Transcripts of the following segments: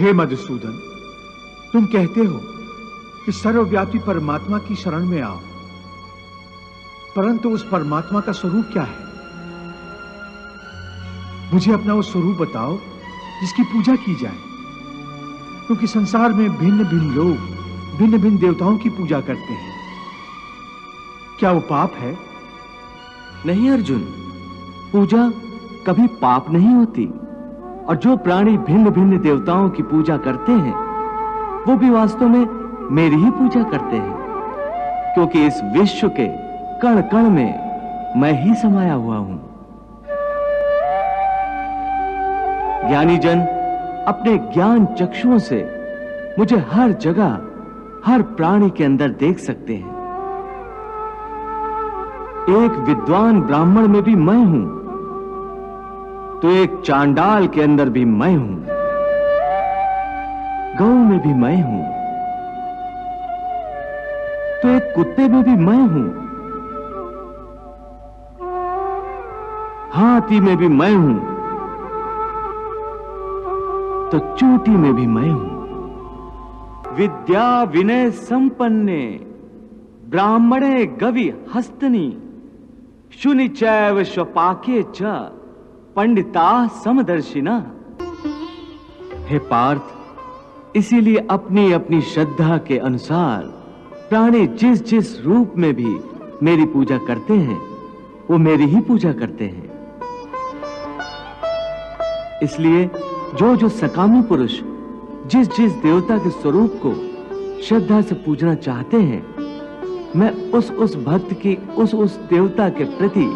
हे मधुसूदन, तुम कहते हो कि सर्वव्यापी परमात्मा की शरण में आओ, परंतु उस परमात्मा का स्वरूप क्या है? मुझे अपना वो स्वरूप बताओ जिसकी पूजा की जाए, क्योंकि संसार में भिन्न भिन्न लोग भिन्न भिन्न देवताओं की पूजा करते हैं। क्या वो पाप है? नहीं अर्जुन, पूजा कभी पाप नहीं होती। और जो प्राणी भिन्न भिन्न देवताओं की पूजा करते हैं वो भी वास्तव में मेरी ही पूजा करते हैं, क्योंकि इस विश्व के कण कण में मैं ही समाया हुआ हूं। ज्ञानी जन अपने ज्ञान चक्षुओं से मुझे हर जगह हर प्राणी के अंदर देख सकते हैं। एक विद्वान ब्राह्मण में भी मैं हूं, तो एक चांडाल के अंदर भी मैं हूं, गौ में भी मैं हूं, तो एक कुत्ते में भी मैं हूं, हाथी में भी मैं हूं, तो चूंटी में भी मैं हूं। विद्या विनय संपन्ने ब्राह्मणे गवि हस्तनी शुनि चैव स्वपाके च पंडिता समदर्शिना। हे पार्थ, इसीलिए अपनी अपनी श्रद्धा के अनुसार प्राणी जिस जिस रूप में भी मेरी पूजा करते हैं वो मेरी ही पूजा करते हैं। इसलिए जो जो सकामी पुरुष जिस जिस देवता के स्वरूप को श्रद्धा से पूजना चाहते हैं, मैं उस भक्त की उस देवता के प्रति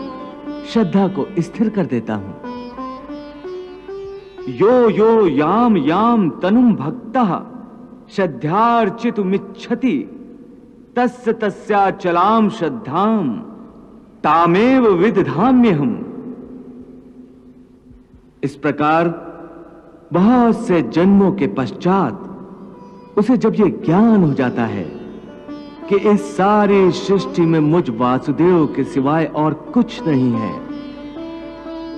श्रद्धा को स्थिर कर देता हूं। यो यो याम याम तनुम भक्तः श्रद्धार्चितुमिच्छति तस्य तस्याचलाम श्रद्धाम तामेव विदधाम्यहम्। इस प्रकार बहुत से जन्मों के पश्चात उसे जब ये ज्ञान हो जाता है कि इस सारी सृष्टि में मुझ वासुदेव के सिवाय और कुछ नहीं है,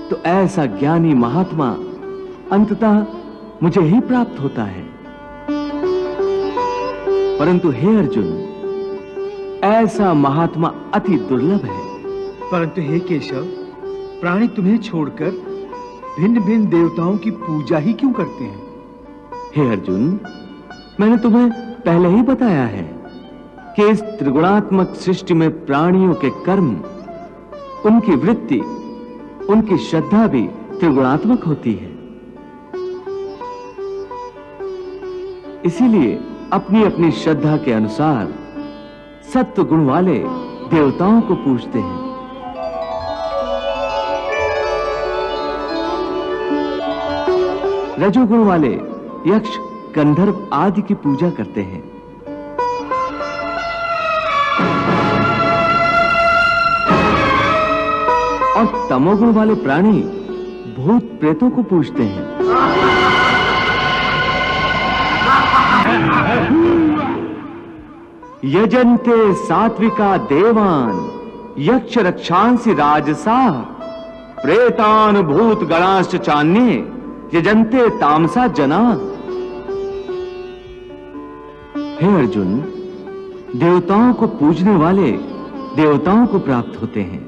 तो ऐसा ज्ञानी महात्मा अंततः मुझे ही प्राप्त होता है। परंतु हे अर्जुन, ऐसा महात्मा अति दुर्लभ है। परंतु हे केशव, प्राणी तुम्हें छोड़कर भिन्न भिन्न देवताओं की पूजा ही क्यों करते हैं? हे अर्जुन, मैंने तुम्हें पहले ही बताया है कि इस त्रिगुणात्मक सृष्टि में प्राणियों के कर्म, उनकी वृत्ति, उनकी श्रद्धा भी त्रिगुणात्मक होती है। इसीलिए अपनी अपनी श्रद्धा के अनुसार सत्व गुण वाले देवताओं को पूजते हैं। रजोगुण वाले यक्ष, गंधर्व आदि की पूजा करते हैं। और तमोगुण वाले प्राणी भूत प्रेतों को पूजते हैं। यजन्ते सात्विका देवान यक्ष रक्षांसि राजसाः प्रेतान भूत गणाश्च चान्ये यजन्ते तामसा जना। हे अर्जुन, देवताओं को पूजने वाले देवताओं को प्राप्त होते हैं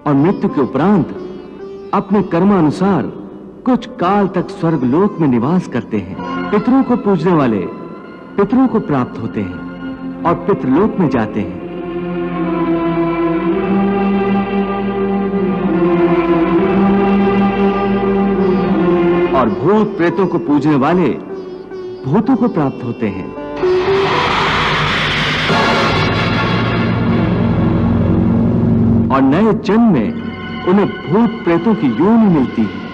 और मृत्यु के उपरांत अपने कर्मानुसार कुछ काल तक स्वर्गलोक में निवास करते हैं। पितरों को पूजने वाले पितरों को प्राप्त होते हैं और पितृलोक में जाते हैं। और भूत प्रेतों को पूजने वाले भूतों को प्राप्त होते हैं। और नए जन्म में उन्हें भूत प्रेतों की योनि मिलती है।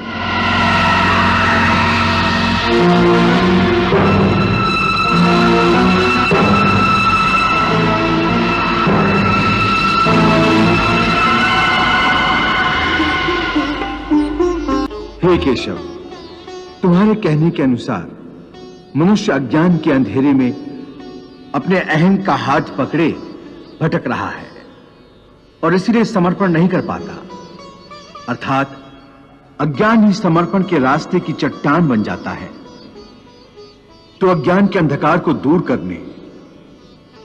हे केशव, तुम्हारे कहने के अनुसार मनुष्य अज्ञान के अंधेरे में अपने अहं का हाथ पकड़े भटक रहा है और इसलिए समर्पण नहीं कर पाता, अर्थात अज्ञान ही समर्पण के रास्ते की चट्टान बन जाता है। तो अज्ञान के अंधकार को दूर करने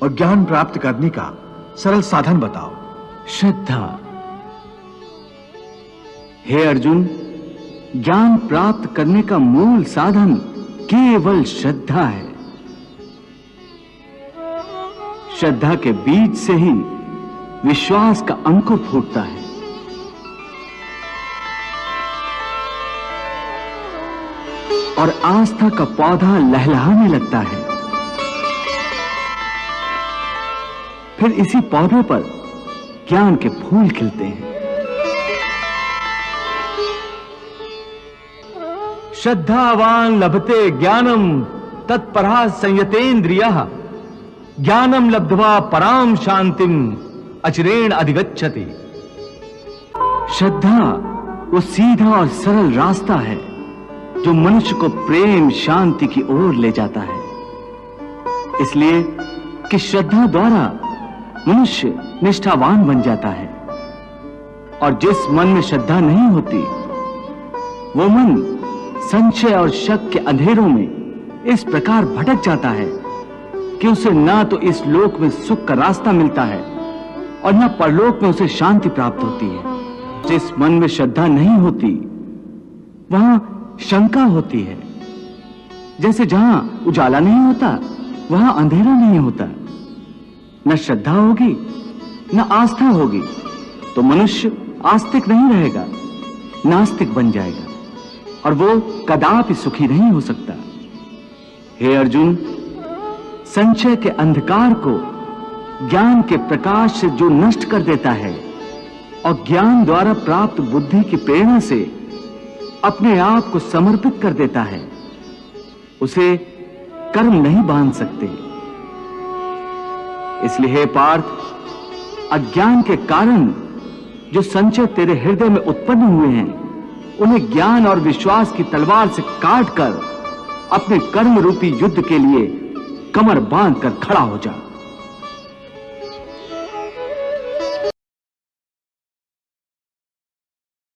और ज्ञान प्राप्त करने का सरल साधन बताओ। श्रद्धा। हे अर्जुन, ज्ञान प्राप्त करने का मूल साधन केवल श्रद्धा है। श्रद्धा के बीज से ही विश्वास का अंकुर फूटता है। और आस्था का पौधा लहलहाने लगता है। फिर इसी पौधे पर ज्ञान के फूल खिलते हैं। श्रद्धावान लभते ज्ञानम तत्परा संयतेन्द्रियः ज्ञानम लब्ध्वा पराम शांतिम अचिरेण अधिगच्छति। श्रद्धा वो सीधा और सरल रास्ता है जो मनुष्य को प्रेम शांति की ओर ले जाता है। इसलिए कि श्रद्धा द्वारा मनुष्य निष्ठावान बन जाता है। और जिस मन में श्रद्धा नहीं होती, वो मन संशय और शक के अंधेरों में इस प्रकार भटक जाता है कि उसे ना तो इस लोक में सुख का रास्ता मिलता है और ना परलोक में उसे शांति प्राप्त होती है। जिस मन में श्रद्धा नहीं होती, वहां शंका होती है। जैसे जहां उजाला नहीं होता, वहां अंधेरा नहीं होता। न श्रद्धा होगी, न आस्था होगी, तो मनुष्य आस्तिक नहीं रहेगा, नास्तिक बन जाएगा और वो कदापि सुखी नहीं हो सकता। हे अर्जुन, संशय के अंधकार को ज्ञान के प्रकाश से जो नष्ट कर देता है और ज्ञान द्वारा प्राप्त बुद्धि की प्रेरणा से अपने आप को समर्पित कर देता है, उसे कर्म नहीं बांध सकते। इसलिए हे पार्थ, अज्ञान के कारण जो संशय तेरे हृदय में उत्पन्न हुए हैं, उन्हें ज्ञान और विश्वास की तलवार से काट कर अपने कर्म रूपी युद्ध के लिए कमर बांध कर खड़ा हो जा।